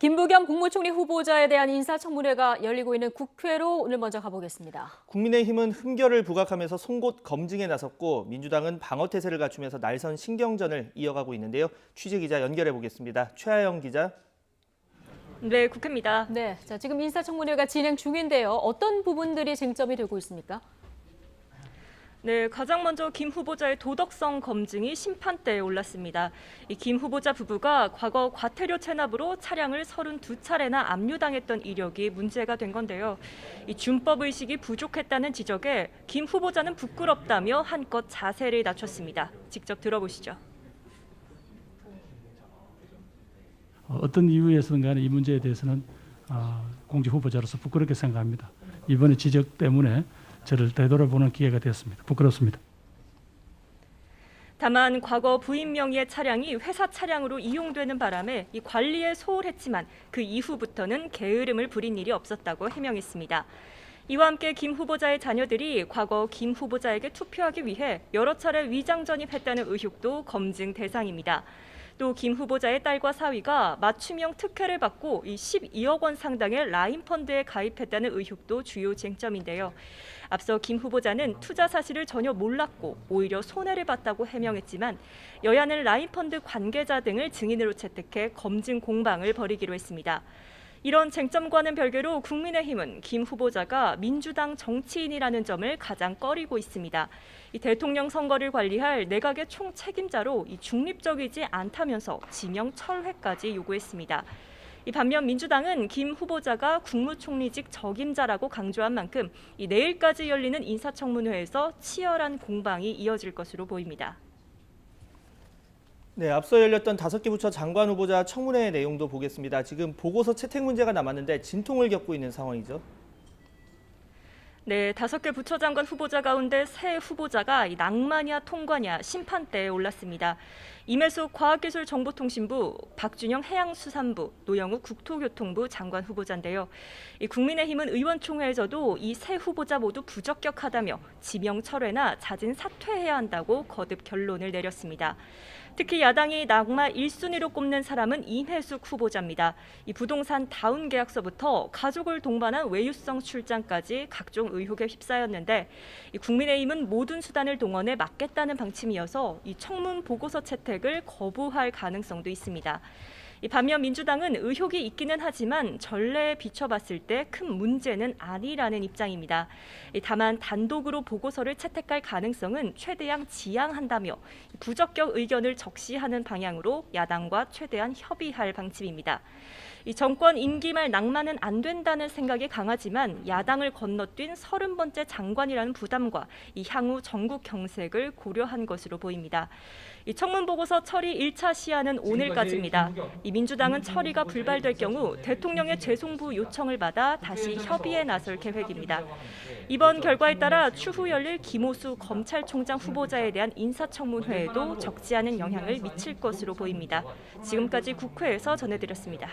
김부겸 국무총리 후보자에 대한 인사청문회가 열리고 있는 국회로 오늘 먼저 가보겠습니다. 국민의힘은 흠결을 부각하면서 송곳 검증에 나섰고 민주당은 방어태세를 갖추면서 날선 신경전을 이어가고 있는데요. 취재기자 연결해 보겠습니다. 최하영 기자. 네, 국회입니다. 네, 지금 인사청문회가 진행 중인데요. 어떤 부분들이 쟁점이 되고 있습니까? 네, 가장 먼저 김 후보자의 도덕성 검증이 심판대에 올랐습니다. 이 김 후보자 부부가 과거 과태료 체납으로 차량을 32차례나 압류당했던 이력이 문제가 된 건데요. 이 준법 의식이 부족했다는 지적에 김 후보자는 부끄럽다며 한껏 자세를 낮췄습니다. 직접 들어보시죠. 어떤 이유에서든 간에 이 문제에 대해서는 공직 후보자로서 부끄럽게 생각합니다. 이번에 지적 때문에 저를 되돌아보는 기회가 되었습니다. 부끄럽습니다. 다만 과거 부인 명의의 차량이 회사 차량으로 이용되는 바람에 이 관리에 소홀했지만 그 이후부터는 게으름을 부린 일이 없었다고 해명했습니다. 이와 함께 김 후보자의 자녀들이 과거 김 후보자에게 투표하기 위해 여러 차례 위장 전입했다는 의혹도 검증 대상입니다. 또 김 후보자의 딸과 사위가 맞춤형 특혜를 받고 이 12억 원 상당의 라인 펀드에 가입했다는 의혹도 주요 쟁점인데요. 앞서 김 후보자는 투자 사실을 전혀 몰랐고 오히려 손해를 봤다고 해명했지만 여야는 라인 펀드 관계자 등을 증인으로 채택해 검증 공방을 벌이기로 했습니다. 이런 쟁점과는 별개로 국민의힘은 김 후보자가 민주당 정치인이라는 점을 가장 꺼리고 있습니다. 이 대통령 선거를 관리할 내각의 총책임자로 중립적이지 않다면서 지명 철회까지 요구했습니다. 이 반면 민주당은 김 후보자가 국무총리직 적임자라고 강조한 만큼 내일까지 열리는 인사청문회에서 치열한 공방이 이어질 것으로 보입니다. 네, 앞서 열렸던 5개 부처 장관 후보자 청문회 내용도 보겠습니다. 지금 보고서 채택 문제가 남았는데 진통을 겪고 있는 상황이죠. 네, 5개 부처장관 후보자 가운데 세 후보자가 낭만이야 통과냐 심판대에 올랐습니다. 임혜숙 과학기술정보통신부, 박준영 해양수산부, 노영욱 국토교통부 장관 후보자인데요. 국민의힘은 의원총회에서도 이 세 후보자 모두 부적격하다며 지명 철회나 잦은 사퇴해야 한다고 거듭 결론을 내렸습니다. 특히 야당이 낙마 1순위로 꼽는 사람은 임혜숙 후보자입니다. 이 부동산 다운 계약서부터 가족을 동반한 외유성 출장까지 각종 의혹에 휩싸였는데 국민의힘은 모든 수단을 동원해 막겠다는 방침이어서 이 청문 보고서 채택을 거부할 가능성도 있습니다. 반면 민주당은 의혹이 있기는 하지만 전례에 비춰봤을 때 큰 문제는 아니라는 입장입니다. 다만 단독으로 보고서를 채택할 가능성은 최대한 지양한다며 부적격 의견을 적시하는 방향으로 야당과 최대한 협의할 방침입니다. 정권 임기 말 낭만은 안 된다는 생각이 강하지만 야당을 건너뛴 30번째 장관이라는 부담과 향후 전국 경색을 고려한 것으로 보입니다. 청문 보고서 처리 1차 시한은 오늘까지입니다. 민주당은 처리가 불발될 경우 대통령의 재송부 요청을 받아 다시 협의에 나설 계획입니다. 이번 결과에 따라 추후 열릴 김오수 검찰총장 후보자에 대한 인사청문회에도 적지 않은 영향을 미칠 것으로 보입니다. 지금까지 국회에서 전해드렸습니다.